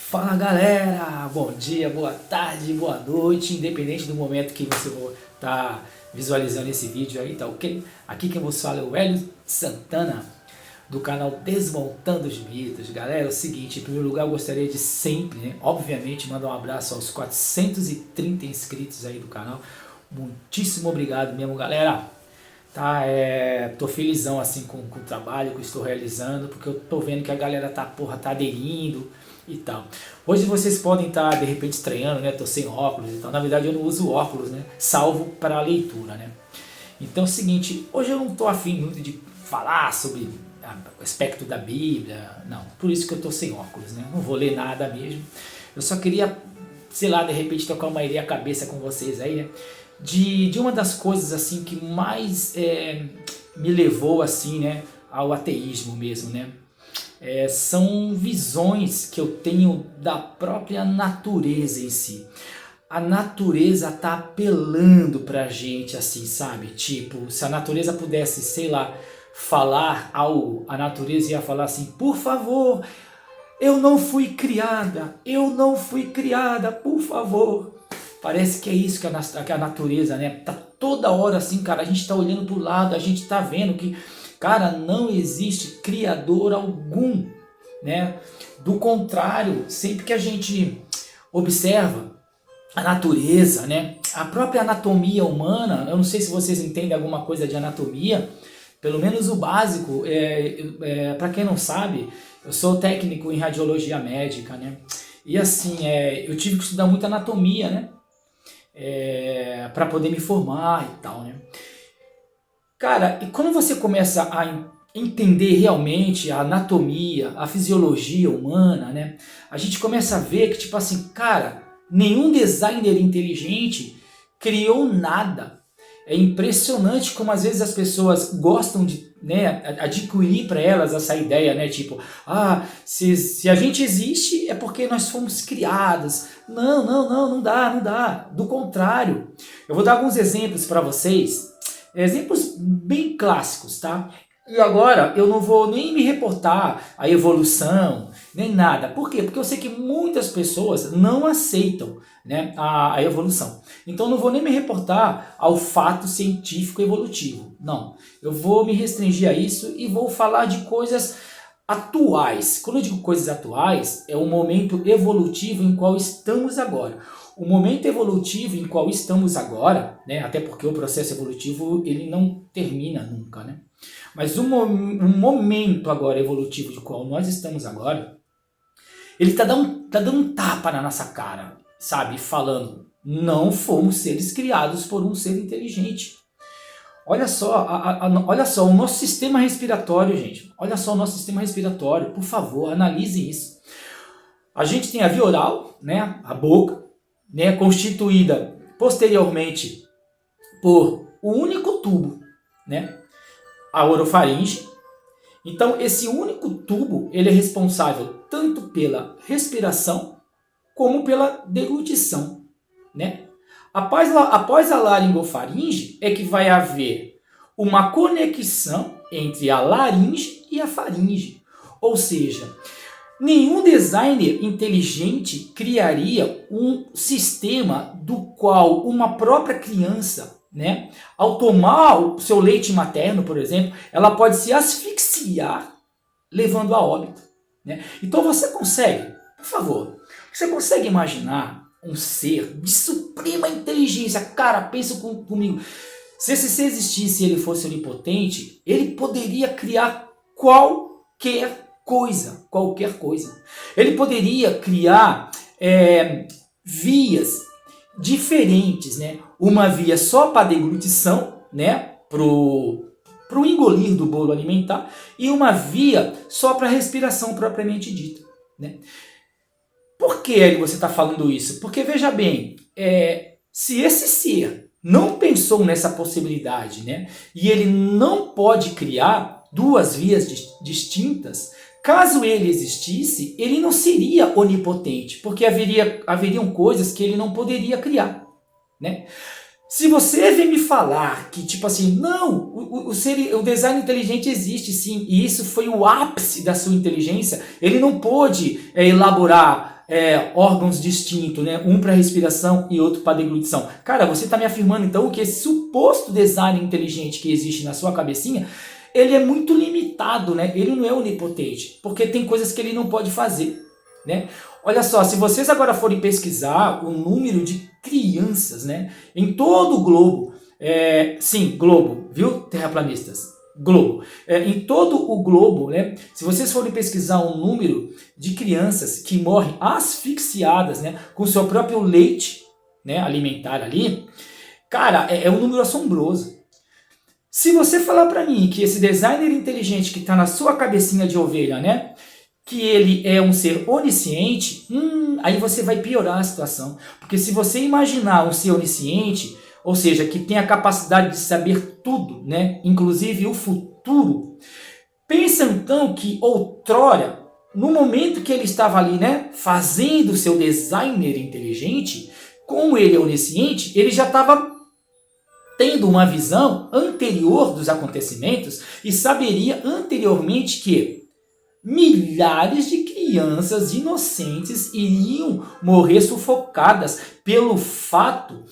Fala galera, bom dia, boa tarde, boa noite, independente do momento que você está visualizando esse vídeo aí, tá ok? Aqui quem vos fala é o Hélio Santana, do canal Desmontando os Mitos. Galera, é o seguinte, em primeiro lugar eu gostaria de sempre, obviamente, mandar um abraço aos 430 inscritos aí do canal. Muitíssimo obrigado mesmo, galera. Tá, tô felizão assim com o trabalho que eu estou realizando, porque eu tô vendo que a galera tá aderindo e tal. Hoje vocês podem estar de repente estranhando, né? Tô sem óculos e tal. Na verdade eu não uso óculos, né? Salvo para a leitura, né? Então é o seguinte, hoje eu não tô afim muito de falar sobre o aspecto da Bíblia, não. Por isso que eu tô sem óculos, né? Não vou ler nada mesmo. Eu só queria, sei lá, de repente tocar uma ideia à cabeça com vocês aí, né? De uma das coisas assim que mais me levou assim, né, ao ateísmo mesmo, né? São visões que eu tenho da própria natureza em si. A natureza tá apelando pra gente assim, sabe? Tipo, se a natureza pudesse, sei lá, falar algo, a natureza ia falar assim: por favor, eu não fui criada, por favor. Parece que é isso que a natureza, né? Tá toda hora assim, cara, a gente tá olhando pro lado, a gente tá vendo que, cara, não existe criador algum, né? Do contrário, sempre que a gente observa a natureza, né? A própria anatomia humana, eu não sei se vocês entendem alguma coisa de anatomia, pelo menos o básico, para quem não sabe, eu sou técnico em radiologia médica, né? E assim, eu tive que estudar muito anatomia, né? Para poder me formar e tal, né? Cara, e quando você começa a entender realmente a anatomia, a fisiologia humana, né? A gente começa a ver que, tipo assim, cara, nenhum designer inteligente criou nada. É impressionante como às vezes as pessoas gostam de, né, adquirir para elas essa ideia, né, tipo, se a gente existe é porque nós fomos criados. Não dá. Do contrário, eu vou dar alguns exemplos para vocês, exemplos bem clássicos, tá? E agora eu não vou nem me reportar à evolução, nem nada. Por quê? Porque eu sei que muitas pessoas não aceitam, né, a evolução. Então não vou nem me reportar ao fato científico evolutivo. Não, eu vou me restringir a isso e vou falar de coisas atuais. Quando eu digo coisas atuais, é o momento evolutivo em qual estamos agora. O momento evolutivo em qual estamos agora, né, até porque o processo evolutivo ele não termina nunca, né? Mas o momento agora evolutivo de qual nós estamos agora, ele tá dando um tapa na nossa cara, sabe? Falando, não fomos seres criados por um ser inteligente. Olha só, olha só o nosso sistema respiratório, gente. Olha só o nosso sistema respiratório, por favor, analisem isso. A gente tem a via oral, né, a boca, né, constituída posteriormente por um único tubo, né, a orofaringe. Então esse único tubo ele é responsável tanto pela respiração como pela deglutição, né? Após a laringofaringe é que vai haver uma conexão entre a laringe e a faringe. Ou seja, nenhum designer inteligente criaria um sistema do qual uma própria criança, né, ao tomar o seu leite materno, por exemplo, ela pode se asfixiar, levando a óbito, né? Então você consegue, por favor, você consegue imaginar um ser de suprema inteligência? Cara, pensa comigo. Se esse ser existisse e ele fosse onipotente, ele poderia criar qualquer coisa. Ele poderia criar vias diferentes, né? Uma via só para deglutição, né? Pro engolir do bolo alimentar, e uma via só para respiração propriamente dita, né? Por que você está falando isso? Porque veja bem, se esse ser não pensou nessa possibilidade, né? E ele não pode criar duas vias distintas, caso ele existisse, ele não seria onipotente, porque haveriam coisas que ele não poderia criar, né? Se você vem me falar que, tipo assim, não, o design inteligente existe sim, e isso foi o ápice da sua inteligência, ele não pôde elaborar órgãos distintos, né? Um para respiração e outro para deglutição. Cara, você está me afirmando então que esse suposto design inteligente que existe na sua cabecinha, ele é muito limitado, né? Ele não é onipotente, porque tem coisas que ele não pode fazer, né? Olha só, se vocês agora forem pesquisar o número de crianças, né, em todo o globo, sim, globo, viu, terraplanistas? Globo. Em todo o globo, né, se vocês forem pesquisar o número de crianças que morrem asfixiadas, né, com seu próprio leite, né, alimentar ali, cara, é um número assombroso. Se você falar para mim que esse designer inteligente que está na sua cabecinha de ovelha, né, que ele é um ser onisciente, aí você vai piorar a situação. Porque se você imaginar um ser onisciente, ou seja, que tem a capacidade de saber tudo, né, inclusive o futuro, pensa então que outrora, no momento que ele estava ali, né, fazendo o seu designer inteligente, como ele é onisciente, ele já estava tendo uma visão anterior dos acontecimentos e saberia anteriormente que milhares de crianças inocentes iriam morrer sufocadas pelo fato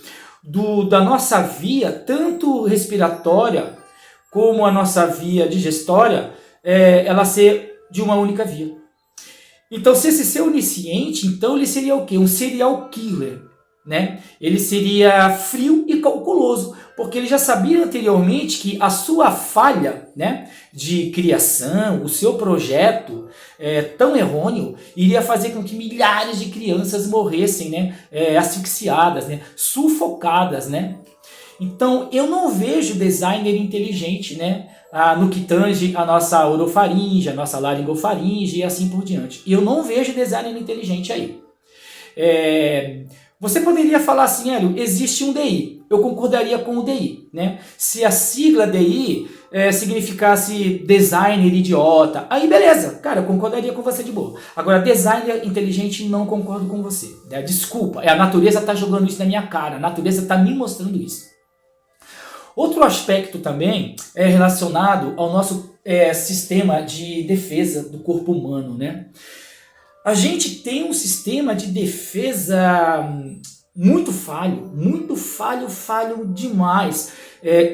da nossa via, tanto respiratória como a nossa via digestória, ela ser de uma única via. Então, se esse ser onisciente, então ele seria o quê? Um serial killer, né? Ele seria frio e calculoso, porque ele já sabia anteriormente que a sua falha, né, de criação, o seu projeto tão errôneo, iria fazer com que milhares de crianças morressem, né, asfixiadas, né, sufocadas, né? Então, eu não vejo designer inteligente, né, no que tange a nossa orofaringe, a nossa laringofaringe e assim por diante. Eu não vejo designer inteligente aí. Você poderia falar assim, Hélio, existe um DI. Eu concordaria com o DI, né? Se a sigla DI significasse designer idiota, aí beleza, cara, eu concordaria com você de boa. Agora, designer inteligente, não concordo com você. Né? Desculpa, a natureza está jogando isso na minha cara, a natureza está me mostrando isso. Outro aspecto também é relacionado ao nosso sistema de defesa do corpo humano, né? A gente tem um sistema de defesa muito falho demais.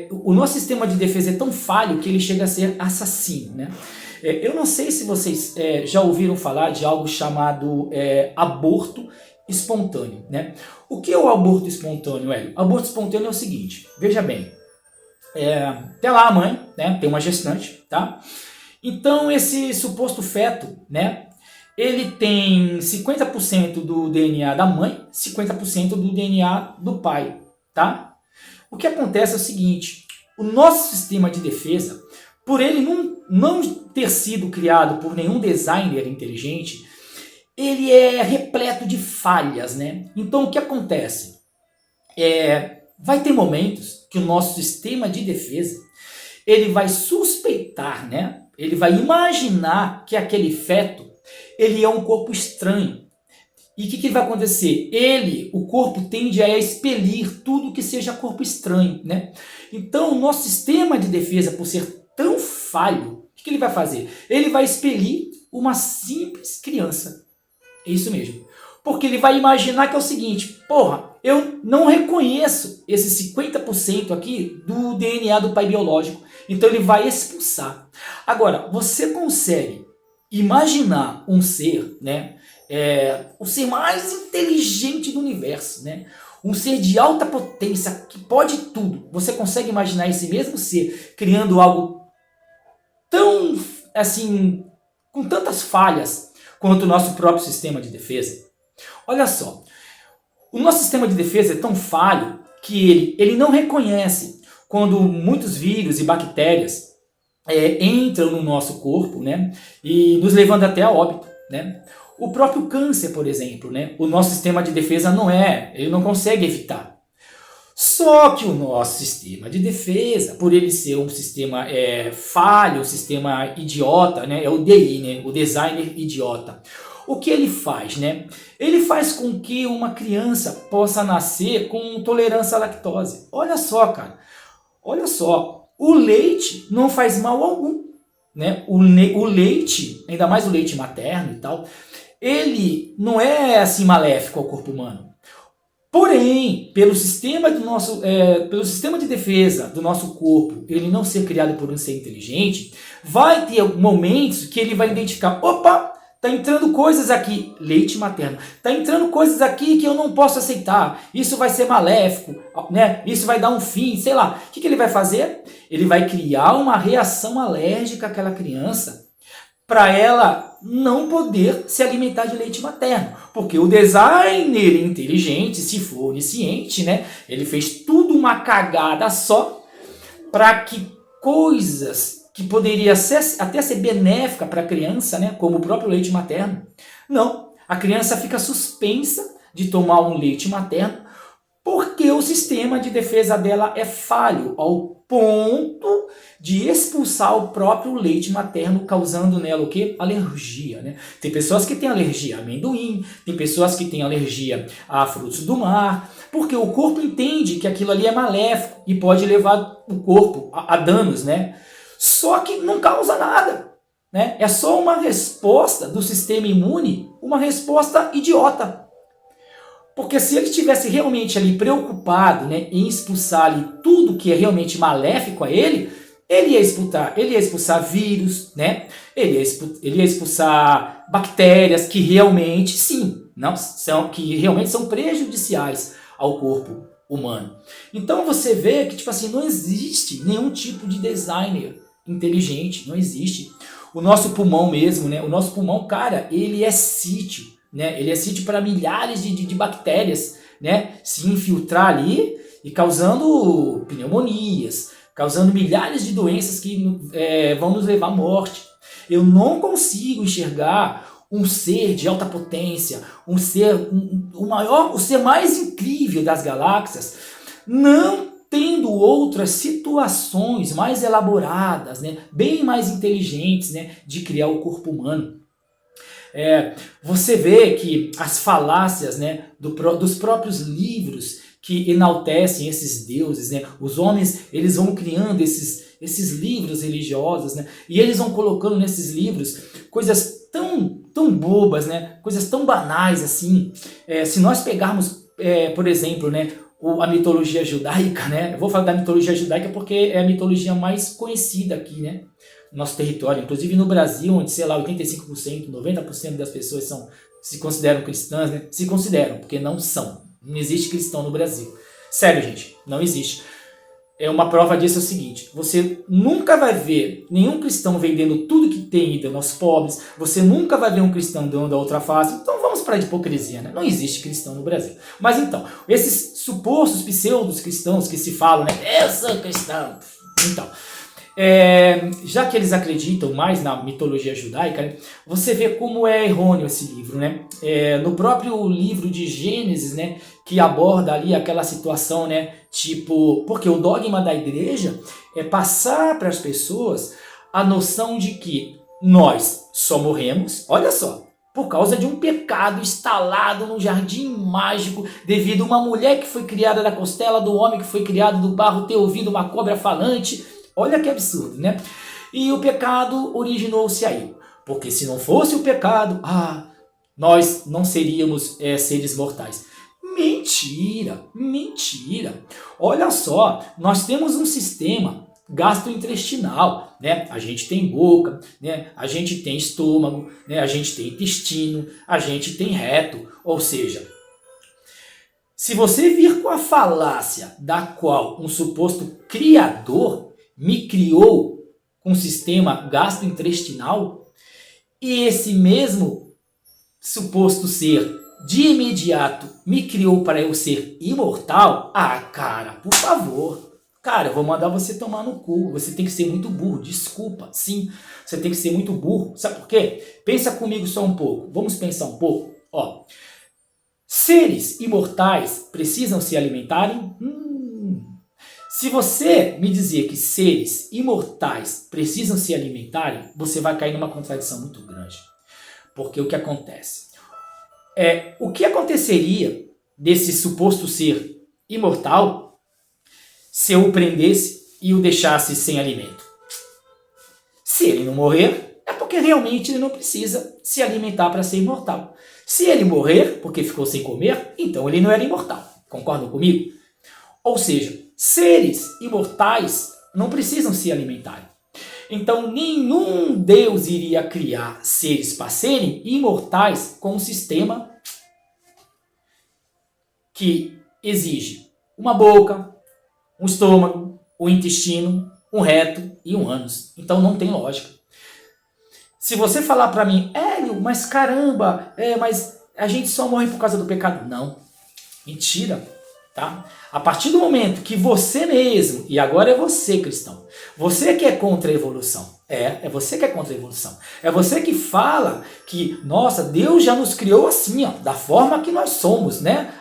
O nosso sistema de defesa é tão falho que ele chega a ser assassino, né? Eu não sei se vocês já ouviram falar de algo chamado aborto espontâneo, né? O que é o aborto espontâneo, Hélio? Aborto espontâneo é o seguinte, veja bem, tem lá a mãe, né? Tem uma gestante, tá? Então esse suposto feto, né? Ele tem 50% do DNA da mãe, 50% do DNA do pai, tá? O que acontece é o seguinte, o nosso sistema de defesa, por ele não ter sido criado por nenhum designer inteligente, ele é repleto de falhas, né? Então o que acontece? Vai ter momentos que o nosso sistema de defesa, ele vai suspeitar, né? Ele vai imaginar que aquele feto, ele é um corpo estranho. E o que vai acontecer? O corpo tende a expelir tudo que seja corpo estranho, né? Então, o nosso sistema de defesa, por ser tão falho, o que ele vai fazer? Ele vai expelir uma simples criança. É isso mesmo. Porque ele vai imaginar que é o seguinte, porra, eu não reconheço esse 50% aqui do DNA do pai biológico. Então, ele vai expulsar. Agora, você consegue imaginar um ser, né, o ser mais inteligente do universo, né, um ser de alta potência que pode tudo. Você consegue imaginar esse mesmo ser criando algo tão, assim, com tantas falhas quanto o nosso próprio sistema de defesa? Olha só, o nosso sistema de defesa é tão falho que ele não reconhece quando muitos vírus e bactérias entram no nosso corpo, né, e nos levando até a óbito, né? O próprio câncer, por exemplo, né, o nosso sistema de defesa ele não consegue evitar. Só que o nosso sistema de defesa, por ele ser um sistema falho, um sistema idiota, né, é o DI, né, o designer idiota. O que ele faz, né? Ele faz com que uma criança possa nascer com tolerância à lactose. Olha só, cara, olha só. O leite não faz mal algum, né? O leite, ainda mais o leite materno e tal, ele não é assim maléfico ao corpo humano. Porém, pelo sistema pelo sistema de defesa do nosso corpo, ele não ser criado por um ser inteligente, vai ter momentos que ele vai identificar, opa, tá entrando coisas aqui, leite materno, tá entrando coisas aqui que eu não posso aceitar, isso vai ser maléfico, né? Isso vai dar um fim, sei lá. O que ele vai fazer? Ele vai criar uma reação alérgica àquela criança, para ela não poder se alimentar de leite materno. Porque o designer inteligente, se for onisciente, né, ele fez tudo uma cagada só para que coisas que poderia até ser benéfica para a criança, né, como o próprio leite materno, não. A criança fica suspensa de tomar um leite materno porque o sistema de defesa dela é falho, ao ponto de expulsar o próprio leite materno, causando nela o quê? Alergia, né? Tem pessoas que têm alergia a amendoim, tem pessoas que têm alergia a frutos do mar, porque o corpo entende que aquilo ali é maléfico e pode levar o corpo a danos, né? Só que não causa nada, né? É só uma resposta do sistema imune, uma resposta idiota. Porque se ele estivesse realmente ali preocupado, né, em expulsar ali tudo que é realmente maléfico a ele ia expulsar vírus, né? Ele ia expulsar bactérias que realmente, sim, que realmente são prejudiciais ao corpo humano. Então você vê que, tipo assim, não existe nenhum tipo de designer inteligente, não existe. O nosso pulmão mesmo, né? O nosso pulmão, cara, ele é sítio, né? Ele é sítio para milhares de bactérias, né, se infiltrar ali e causando pneumonias, causando milhares de doenças que vão nos levar à morte. Eu não consigo enxergar um ser de alta potência, um ser, o ser mais incrível das galáxias, não tendo outras situações mais elaboradas, né, bem mais inteligentes, né, de criar o corpo humano. Você vê que as falácias, né, dos próprios livros que enaltecem esses deuses, né, os homens, eles vão criando esses livros religiosos, né, e eles vão colocando nesses livros coisas tão bobas, né, coisas tão banais assim. Se nós pegarmos, por exemplo, né, a mitologia judaica, né, eu vou falar da mitologia judaica porque é a mitologia mais conhecida aqui, né, nosso território, inclusive no Brasil, onde, sei lá, 85%, 90% das pessoas se consideram cristãs, né? Se consideram, porque não são. Não existe cristão no Brasil. Sério, gente, não existe. Uma prova disso é o seguinte: você nunca vai ver nenhum cristão vendendo tudo que tem e dando aos pobres, você nunca vai ver um cristão dando a outra face. Então vamos para a hipocrisia, né? Não existe cristão no Brasil. Mas então, esses supostos pseudos cristãos que se falam, né? Eu sou cristão. Então, já que eles acreditam mais na mitologia judaica, né, você vê como é errôneo esse livro, né? No próprio livro de Gênesis, né, que aborda ali aquela situação, né, tipo, porque o dogma da igreja é passar para as pessoas a noção de que nós só morremos, olha só, por causa de um pecado instalado no jardim mágico, devido a uma mulher que foi criada da costela do homem que foi criado do barro ter ouvido uma cobra falante. Olha que absurdo, né? E o pecado originou-se aí. Porque se não fosse o pecado, nós não seríamos seres mortais. Mentira, mentira. Olha só, nós temos um sistema gastrointestinal, né? A gente tem boca, né? A gente tem estômago, né? A gente tem intestino, a gente tem reto. Ou seja, se você vir com a falácia da qual um suposto criador me criou com um sistema gastrointestinal, e esse mesmo suposto ser de imediato me criou para eu ser imortal, cara, por favor, cara, eu vou mandar você tomar no cu. Você tem que ser muito burro, desculpa, sim, você tem que ser muito burro. Sabe por quê? Pensa comigo só um pouco, vamos pensar um pouco. Seres imortais precisam se alimentarem? Se você me dizer que seres imortais precisam se alimentarem, você vai cair numa contradição muito grande. Porque o que acontece? O que aconteceria desse suposto ser imortal se eu o prendesse e o deixasse sem alimento? Se ele não morrer, é porque porque realmente ele não precisa se alimentar para ser imortal. Se ele morrer porque ficou sem comer, então ele não era imortal. Concordam comigo? Ou seja, seres imortais não precisam se alimentar. Então, nenhum Deus iria criar seres para serem imortais com um sistema que exige uma boca, um estômago, um intestino, um reto e um ânus. Então, não tem lógica. Se você falar para mim, Hélio, mas caramba, mas a gente só morre por causa do pecado. Não, mentira. Tá? A partir do momento que você mesmo, e agora é você cristão, você que é contra a evolução, é você que é contra a evolução, é você que fala que, nossa, Deus já nos criou assim, ó, da forma que nós somos, né?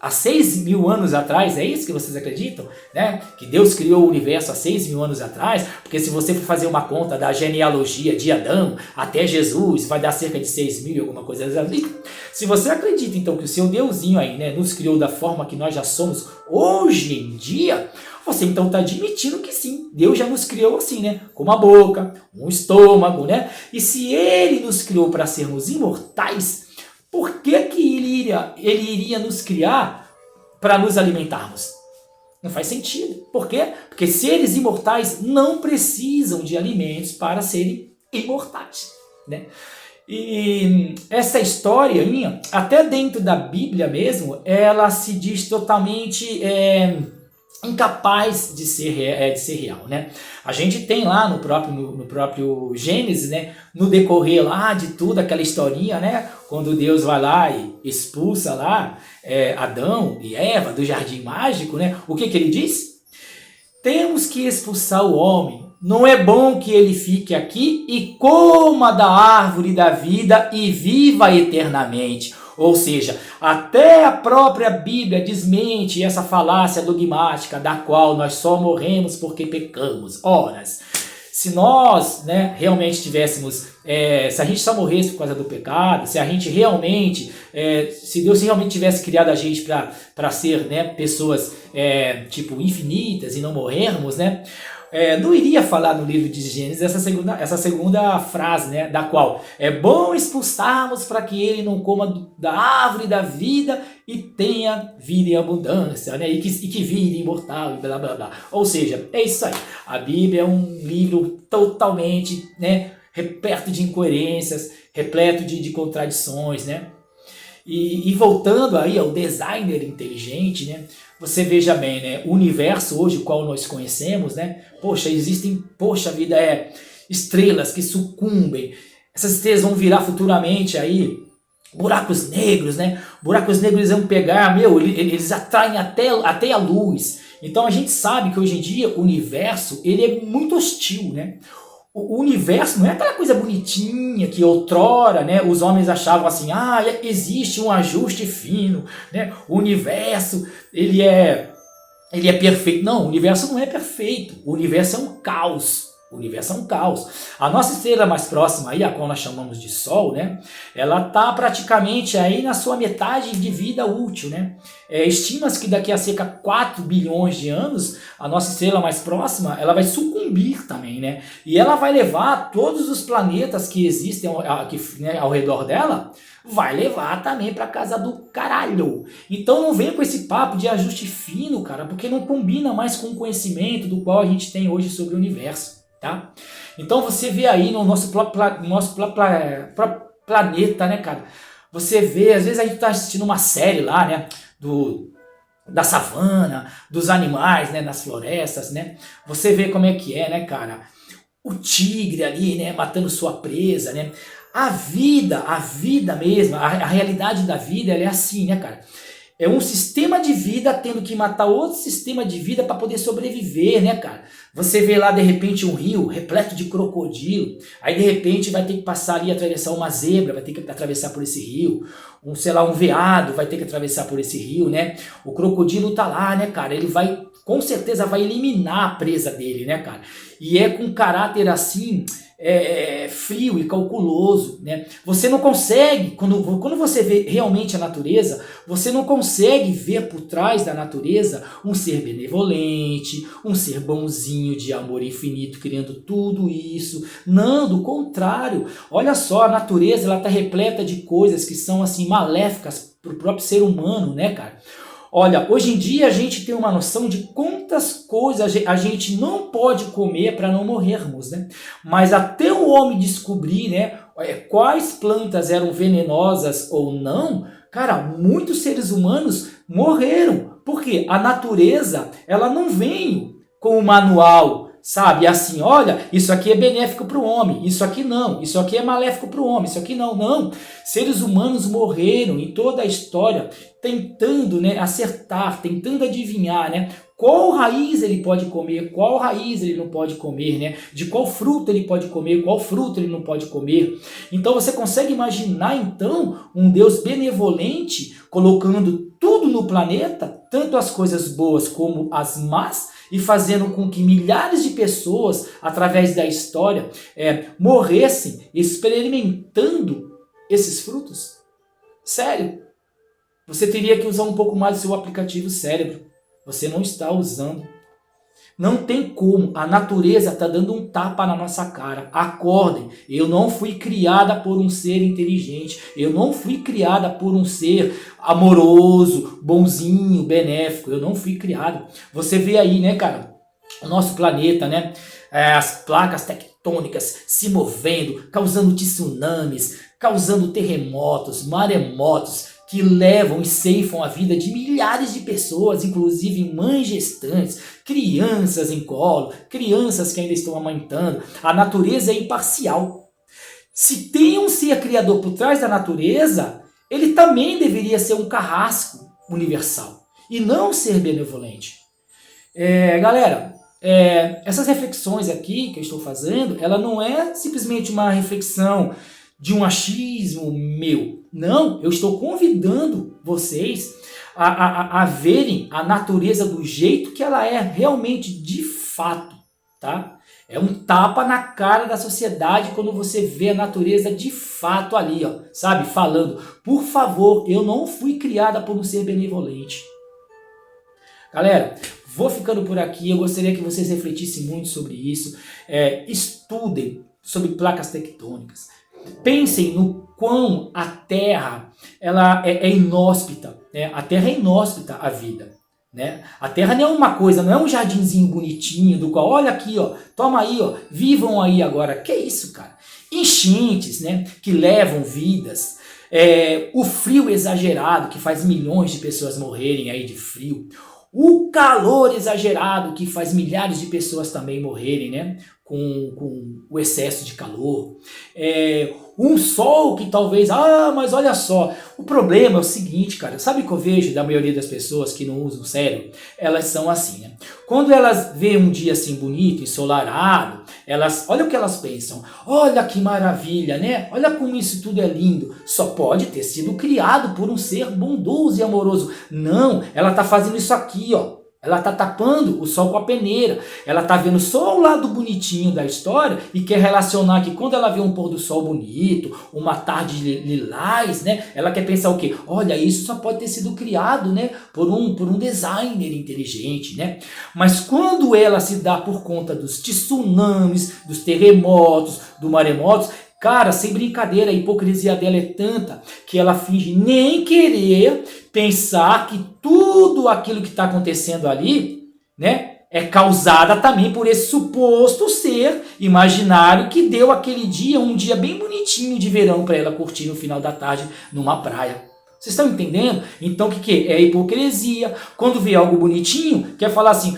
Há 6.000 anos atrás, é isso que vocês acreditam? Né? Que Deus criou o universo há 6.000 anos atrás, porque se você for fazer uma conta da genealogia de Adão até Jesus, vai dar cerca de 6.000 e alguma coisa assim. Se você acredita então que o seu Deusinho aí, né, nos criou da forma que nós já somos hoje em dia, você então está admitindo que sim, Deus já nos criou assim, né? Com uma boca, um estômago, né? E se Ele nos criou para sermos imortais, por que ele iria nos criar para nos alimentarmos? Não faz sentido. Por quê? Porque seres imortais não precisam de alimentos para serem imortais, né? E essa história, até dentro da Bíblia mesmo, ela se diz totalmente incapaz de ser real, né? A gente tem lá no próprio Gênesis, né? No decorrer lá de tudo, aquela historinha, né? Quando Deus vai lá e expulsa lá Adão e Eva do jardim mágico, né? O que ele diz? Temos que expulsar o homem. Não é bom que ele fique aqui e coma da árvore da vida e viva eternamente. Ou seja, até a própria Bíblia desmente essa falácia dogmática da qual nós só morremos porque pecamos. Ora, se nós, né, realmente tivéssemos, se a gente só morresse por causa do pecado, se a gente realmente, se Deus realmente tivesse criado a gente para ser, né, pessoas tipo infinitas e não morrermos, né? Não iria falar no livro de Gênesis essa segunda frase, né, da qual é bom expulsarmos para que ele não coma da árvore da vida e tenha vida em abundância, né, e que vire imortal e blá blá blá. Ou seja, é isso aí. A Bíblia é um livro totalmente, né, repleto de incoerências, repleto de contradições, né? E voltando aí ao designer inteligente, né? Você veja bem, né? O universo hoje, o qual nós conhecemos, né? Poxa, existem, vida, estrelas que sucumbem. Essas estrelas vão virar futuramente aí buracos negros, né? Buracos negros vão pegar, eles atraem até a luz. Então a gente sabe que hoje em dia o universo, ele é muito hostil, né? O universo não é aquela coisa bonitinha que outrora, né, os homens achavam assim, existe um ajuste fino, né? O universo ele é perfeito. Não, o universo não é perfeito. O universo é um caos. O universo é um caos. A nossa estrela mais próxima aí, a qual nós chamamos de Sol, né? Ela está praticamente aí na sua metade de vida útil, né? Estima-se que daqui a cerca 4 bilhões de anos, a nossa estrela mais próxima, ela vai sucumbir também, né? E ela vai levar todos os planetas que existem ao redor dela, vai levar também para casa do caralho. Então não venha com esse papo de ajuste fino, cara, porque não combina mais com o conhecimento do qual a gente tem hoje sobre o universo. Tá? Então você vê aí no nosso planeta, né, cara? Você vê, às vezes a gente tá assistindo uma série lá, né, da savana, dos animais, né, nas florestas, né? Você vê como é que é, né, cara? O tigre ali, né, matando sua presa, né? A vida mesmo, a realidade da vida, ela é assim, né, cara? É um sistema de vida tendo que matar outro sistema de vida para poder sobreviver, né, cara? Você vê lá, de repente, um rio repleto de crocodilo, aí, de repente, vai ter que passar ali, atravessar uma zebra, vai ter que atravessar por esse rio, um veado vai ter que atravessar por esse rio, né? O crocodilo tá lá, né, cara? Ele com certeza vai eliminar a presa dele, né, cara? E é com caráter assim, frio e calculoso, né? Você não consegue, quando você vê realmente a natureza, você não consegue ver por trás da natureza um ser benevolente, um ser bonzinho, de amor infinito, criando tudo isso. Não, do contrário. Olha só, a natureza, ela está repleta de coisas que são assim maléficas para o próprio ser humano, né, cara? Olha, hoje em dia a gente tem uma noção de quantas coisas a gente não pode comer para não morrermos, né? Mas até o homem descobrir, né, quais plantas eram venenosas ou não, cara, muitos seres humanos morreram. Por quê? A natureza, ela não vem com o manual, sabe? Assim, olha, isso aqui é benéfico para o homem, isso aqui não, isso aqui é maléfico para o homem, isso aqui não, não. Seres humanos morreram em toda a história tentando, né, acertar, tentando adivinhar, né, qual raiz ele pode comer, qual raiz ele não pode comer, né, de qual fruto ele pode comer, qual fruto ele não pode comer. Então você consegue imaginar então um Deus benevolente colocando tudo no planeta, tanto as coisas boas como as más, e fazendo com que milhares de pessoas, através da história, morressem experimentando esses frutos? Sério? Você teria que usar um pouco mais do seu aplicativo cérebro. Você não está usando. Não tem como. A natureza está dando um tapa na nossa cara. Acordem. Eu não fui criada por um ser inteligente. Eu não fui criada por um ser amoroso, bonzinho, benéfico. Eu não fui criado. Você vê aí, né, cara? O nosso planeta, né? As placas tectônicas se movendo, causando tsunamis, causando terremotos, maremotos, que levam e ceifam a vida de milhares de pessoas, inclusive mães gestantes, crianças em colo, crianças que ainda estão amamentando. A natureza é imparcial. Se tem um ser criador por trás da natureza, ele também deveria ser um carrasco universal e não um ser benevolente. Galera, essas reflexões aqui que eu estou fazendo, ela não é simplesmente uma reflexão de um achismo meu. Não, eu estou convidando vocês a verem a natureza do jeito que ela é realmente de fato, tá? É um tapa na cara da sociedade quando você vê a natureza de fato ali, ó, sabe? Falando, por favor, eu não fui criada por um ser benevolente. Galera, vou ficando por aqui. Eu gostaria que vocês refletissem muito sobre isso. Estudem sobre placas tectônicas. Pensem no quão a Terra ela é inóspita, né? A Terra é inóspita à vida, né? A Terra não é uma coisa, não é um jardinzinho bonitinho do qual, olha aqui, ó, toma aí, ó, vivam aí agora. Que isso, cara? Enchentes, né? Que levam vidas. O frio exagerado que faz milhões de pessoas morrerem aí de frio. O calor exagerado que faz milhares de pessoas também morrerem, né? Com o excesso de calor. Um sol que talvez... mas olha só, o problema é o seguinte, cara. Sabe o que eu vejo da maioria das pessoas que não usam o cérebro? Elas são assim, né? Quando elas veem um dia assim bonito, ensolarado, olha o que elas pensam. Olha que maravilha, né? Olha como isso tudo é lindo. Só pode ter sido criado por um ser bondoso e amoroso. Não, ela está fazendo isso aqui, ó. Ela está tapando o sol com a peneira. Ela está vendo só o lado bonitinho da história e quer relacionar que quando ela vê um pôr do sol bonito, uma tarde lilás, né? Ela quer pensar o quê? Olha, isso só pode ter sido criado, né? Por um designer inteligente, né? Mas quando ela se dá por conta dos tsunamis, dos terremotos, dos maremotos, cara, sem brincadeira, a hipocrisia dela é tanta que ela finge nem querer pensar que tudo aquilo que está acontecendo ali, né, é causada também por esse suposto ser imaginário que deu aquele dia, um dia bem bonitinho de verão para ela curtir no final da tarde numa praia. Vocês estão entendendo? Então o que é? É hipocrisia. Quando vê algo bonitinho, quer falar assim,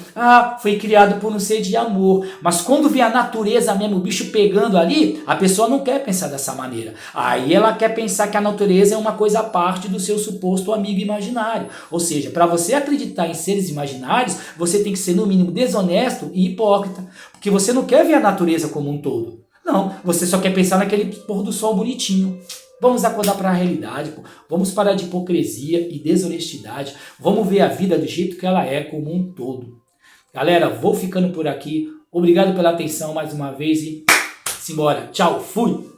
foi criado por um ser de amor. Mas quando vê a natureza mesmo, o bicho pegando ali, a pessoa não quer pensar dessa maneira. Aí ela quer pensar que a natureza é uma coisa à parte do seu suposto amigo imaginário. Ou seja, para você acreditar em seres imaginários, você tem que ser no mínimo desonesto e hipócrita. Porque você não quer ver a natureza como um todo. Não, você só quer pensar naquele pôr do sol bonitinho. Vamos acordar para a realidade, pô. Vamos parar de hipocrisia e desonestidade. Vamos ver a vida do jeito que ela é como um todo. Galera, vou ficando por aqui. Obrigado pela atenção mais uma vez e Simbora. Tchau, fui!